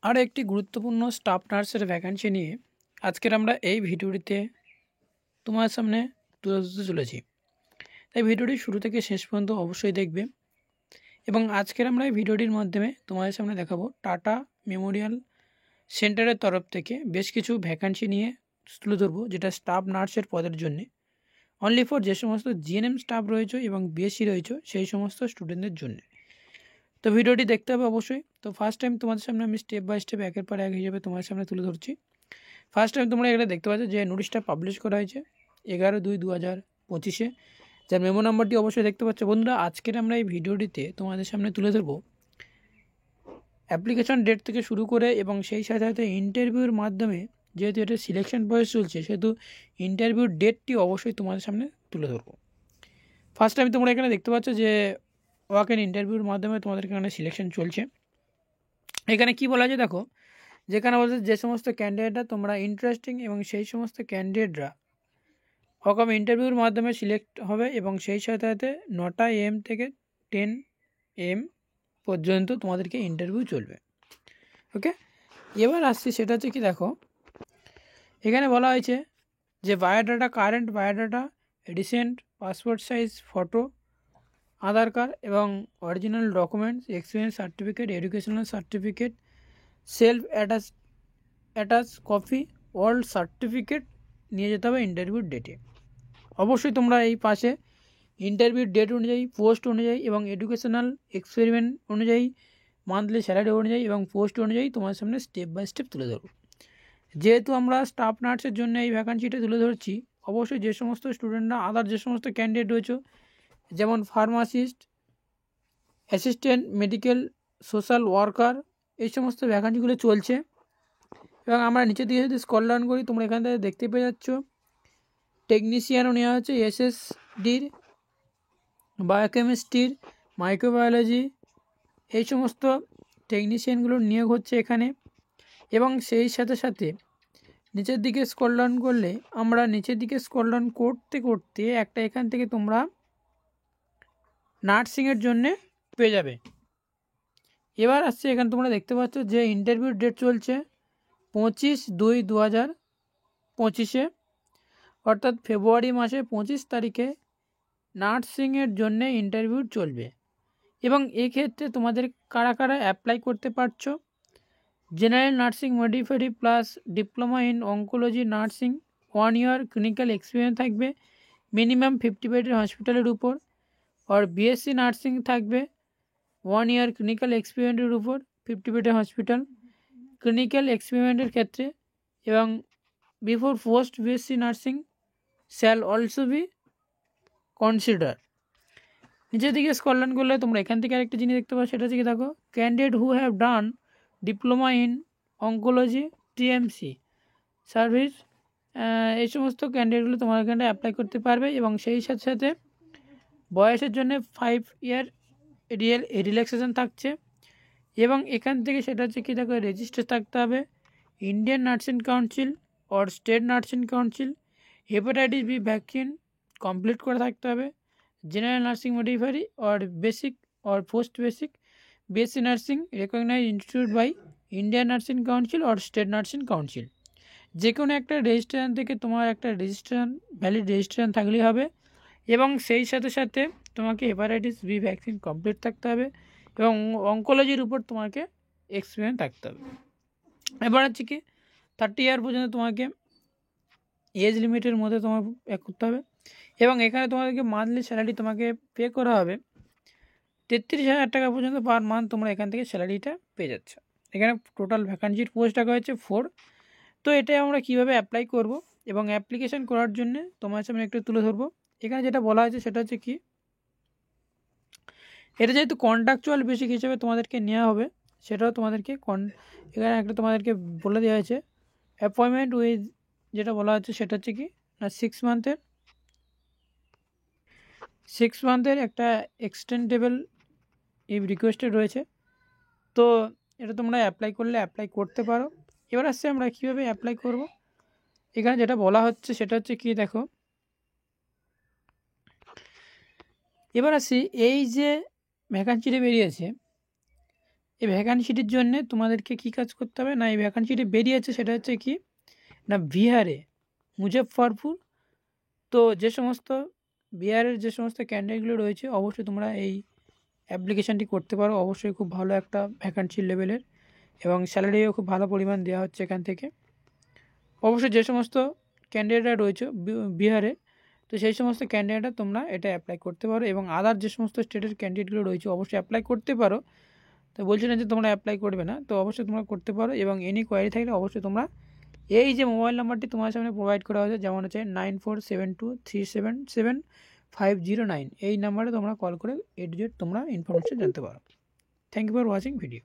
আর একটি গুরুত্বপূর্ণ স্টাফ নার্সের ভ্যাকান্সি নিয়ে আজকের আমরা এই ভিডিওটিতে তোমার সামনে তুলে ধরতে চলেছি। তাই ভিডিওটি শুরু থেকে শেষ পর্যন্ত অবশ্যই দেখবে। এবং আজকের আমরা এই ভিডিওটির মাধ্যমে তোমাদের সামনে দেখাবো টাটা মেমোরিয়াল সেন্টারের তরফ থেকে বেশ কিছু ভ্যাকান্সি নিয়ে তুলে ধরবো, যেটা স্টাফ নার্সের পদের জন্যে অনলি ফর যে সমস্ত জিএনএম স্টাফ রয়েছে এবং বিএসসি রয়েছে সেই সমস্ত স্টুডেন্টদের জন্য। তো ভিডিওটি দেখতে হবে অবশ্যই। তো ফার্স্ট টাইম তোমাদের সামনে আমি স্টেপ বাই স্টেপ একের পর এক হিসেবে তোমাদের সামনে তুলে ধরছি। ফার্স্ট টাইম তোমরা এখানে দেখতে পাচ্ছ যে নোটিশটা পাবলিশ করা হয়েছে 11/2/2025, যার মেমো নাম্বারটি অবশ্যই দেখতে পাচ্ছ। বন্ধুরা, আজকের আমরা এই ভিডিওটিতে তোমাদের সামনে তুলে ধরবো অ্যাপ্লিকেশন ডেট থেকে শুরু করে এবং সেই সাথে সাথে ইন্টারভিউর মাধ্যমে, যেহেতু এটা সিলেকশন প্রসেস চলছে সেহেতু ইন্টারভিউর ডেটটি অবশ্যই তোমাদের সামনে তুলে ধরবো। ফার্স্ট টাইম তোমরা এখানে দেখতে পাচ্ছ যে ওয়াক ইন ইন্টারভিউর মাধ্যমে তোমাদের এখানে সিলেকশন চলছে। এখানে কি বলা আছে দেখো, যেখানে বলছে যে সমস্ত ক্যান্ডিডেটরা তোমরা ইন্টারেস্টিং এবং সেই সমস্ত ক্যান্ডিডেটরা ওয়াক ইন্টারভিউর মাধ্যমে সিলেক্ট হবে এবং সেই সাথে সাথে 9টা AM থেকে 10 AM পর্যন্ত তোমাদেরকে ইন্টারভিউ চলবে। ওকে, এবার আসছি সেটা হচ্ছে কি দেখো, এখানে বলা হয়েছে যে biodata, current biodata, recent passport size photo, Aadhaar card এবং original documents, experience certificate, educational certificate, self attach copy, all certificate নিয়ে যেতে হবে ইন্টারভিউর ডেটে। অবশ্যই তোমরা এই পাশে ইন্টারভিউর ডেট অনুযায়ী, পোস্ট অনুযায়ী এবং এডুকেশনাল এক্সপেরিমেন্ট অনুযায়ী, মান্থলি স্যালারি অনুযায়ী এবং পোস্ট অনুযায়ী তোমার সামনে স্টেপ বাই স্টেপ তুলে ধরব। যেহেতু আমরা স্টাফ নার্সের জন্য এই ভ্যাকান্সিটা তুলে ধরছি, অবশ্যই যে সমস্ত স্টুডেন্টরা আদার যে সমস্ত ক্যান্ডিডেট রয়েছে, যেমন pharmacist, assistant medical, social worker, এই সমস্ত ভ্যাকান্সিগুলো চলছে। এবং আমরা নিচের দিকে যদি স্ক্রল ডাউন করি, তোমরা এখান থেকে দেখতে পেয়ে যাচ্ছ টেকনিশিয়ানও নেওয়া হচ্ছে, SSDর, বায়োকেমিস্ট্রির, মাইক্রোবায়োলজি, এই সমস্ত টেকনিশিয়ানগুলোর নিয়োগ হচ্ছে এখানে। এবং সেই সাথে সাথে নিচের দিকে স্ক্রল ডাউন করলে, আমরা নিচের দিকে স্ক্রল ডাউন করতে করতে একটা এখান থেকে তোমরা নার্সিংয়ের জন্যে পেয়ে যাবে। এবার আসছে এখানে তোমরা দেখতে পাচ্ছ যে ইন্টারভিউর ডেট চলছে 25/2/2025, অর্থাৎ ফেব্রুয়ারি মাসে 25 তারিখে নার্সিংয়ের জন্যে ইন্টারভিউ চলবে। এবং এক্ষেত্রে তোমাদের কারা কারা অ্যাপ্লাই করতে পারছো, general nursing midwifery plus diploma in oncology nursing, 1 year clinical experience থাকবে মিনিমাম 50 বেডের হসপিটালের উপর, আর বিএসসি নার্সিং থাকবে 1 ইয়ার ক্লিনিক্যাল এক্সপেরিমেন্টের উপর 50 বেডের হসপিটাল ক্লিনিক্যাল এক্সপেরিমেন্টের ক্ষেত্রে, এবং before post BSc nursing shall also be consider. নিচের দিকে স্ক্রল ডাউন করলে তোমরা এখান থেকে আরেকটা জিনিস দেখতে পাচ্ছ, সেটা হচ্ছে কি দেখো, candidate who have done diploma in oncology TMC service, এই সমস্ত ক্যান্ডিডেটগুলো তোমার এখানে অ্যাপ্লাই করতে পারবে। এবং সেই সাথে সাথে বয়সের জন্য 5 ইয়ার রিল্যাক্সেশন থাকছে। এবং এখান থেকে সেটা হচ্ছে কি দেখো, রেজিস্টার থাকতে হবে Indian nursing council or state nursing council, hepatitis B vaccine complete করে থাকতে হবে, general nursing midwifery or basic or post basic BSc nursing recognize institute by Indian nursing council or state nursing council. যে কোনো একটা registration থেকে তোমার একটা registration, valid registration থাকলেই হবে। এবং সেই সাথে সাথে তোমাকে হেপাটাইটিস বি ভ্যাকসিন কমপ্লিট থাকতে হবে এবং অঙ্কোলজির উপর তোমাকে এক্সপিরিয়েন্স থাকতে হবে। এবার হচ্ছে কি 30 ইয়ার পর্যন্ত তোমাকে এজ লিমিটের মধ্যে তোমার করতে হবে। এবং এখানে তোমাদেরকে মান্থলি স্যালারি তোমাকে পে করা হবে 33,000 টাকা পর্যন্ত পার মান্থ, তোমরা এখান থেকে স্যালারিটা পেয়ে যাচ্ছ। এখানে টোটাল ভ্যাকান্সির পোস্ট টাকা হচ্ছে 4। তো এটাই আমরা কীভাবে অ্যাপ্লাই করব এবং অ্যাপ্লিকেশান করার জন্য তোমার সামনে একটু তুলে ধরবো। এখানে যেটা বলা হয়েছে সেটা হচ্ছে কি, এটা যেহেতু কন্ট্রাকচুয়াল বেসিক হিসেবে তোমাদেরকে নেওয়া হবে, সেটাও তোমাদেরকে এখানে একটা তোমাদেরকে বলে দেওয়া হয়েছে অ্যাপয়েন্টমেন্ট উইথ, যেটা বলা হচ্ছে সেটা হচ্ছে কি না 6 মান্থের একটা এক্সটেন্ডেবল এই রিকোয়েস্টেড রয়েছে। তো এটা তোমরা অ্যাপ্লাই করতে পারো। এবার আসছে আমরা কীভাবে অ্যাপ্লাই করব। এখানে যেটা বলা হচ্ছে সেটা হচ্ছে কি দেখো, এবার আসি এই যে ভ্যাকান্সিটা বেরিয়েছে, এই ভ্যাকান্সিটির জন্য তোমাদেরকে কী কাজ করতে হবে না, এই ভ্যাকান্সিটি বেরিয়েছে সেটা হচ্ছে কি না বিহারে মুজফ্ফরপুর। তো যে সমস্ত বিহারের যে সমস্ত ক্যান্ডিডেটগুলো রয়েছে অবশ্যই তোমরা এই অ্যাপ্লিকেশানটি করতে পারো। অবশ্যই খুব ভালো একটা ভ্যাকান্সি লেভেলের এবং স্যালারিও খুব ভালো পরিমাণ দেওয়া হচ্ছে এখান থেকে। অবশ্যই যে সমস্ত ক্যান্ডিডেটরা রয়েছে বিহারে, তো সেই সমস্ত ক্যান্ডিডেটরা তোমরা এটা অ্যাপ্লাই করতে পারো এবং আদার যে সমস্ত স্টেটের ক্যান্ডিডেটগুলো রয়েছে অবশ্যই অ্যাপ্লাই করতে পারো। তো বলছি না যে তোমরা অ্যাপ্লাই করবে না, তো অবশ্যই তোমরা করতে পারো। এবং এনি কোয়ারি থাকলে অবশ্যই তোমরা এই যে মোবাইল নাম্বারটি তোমার সামনে প্রোভাইড করা হয়েছে, যেমন হচ্ছে 9472377509, এই নাম্বারে তোমরা কল করে তোমরা ইনফরমেশন জানতে পারো। Thank you for watching video.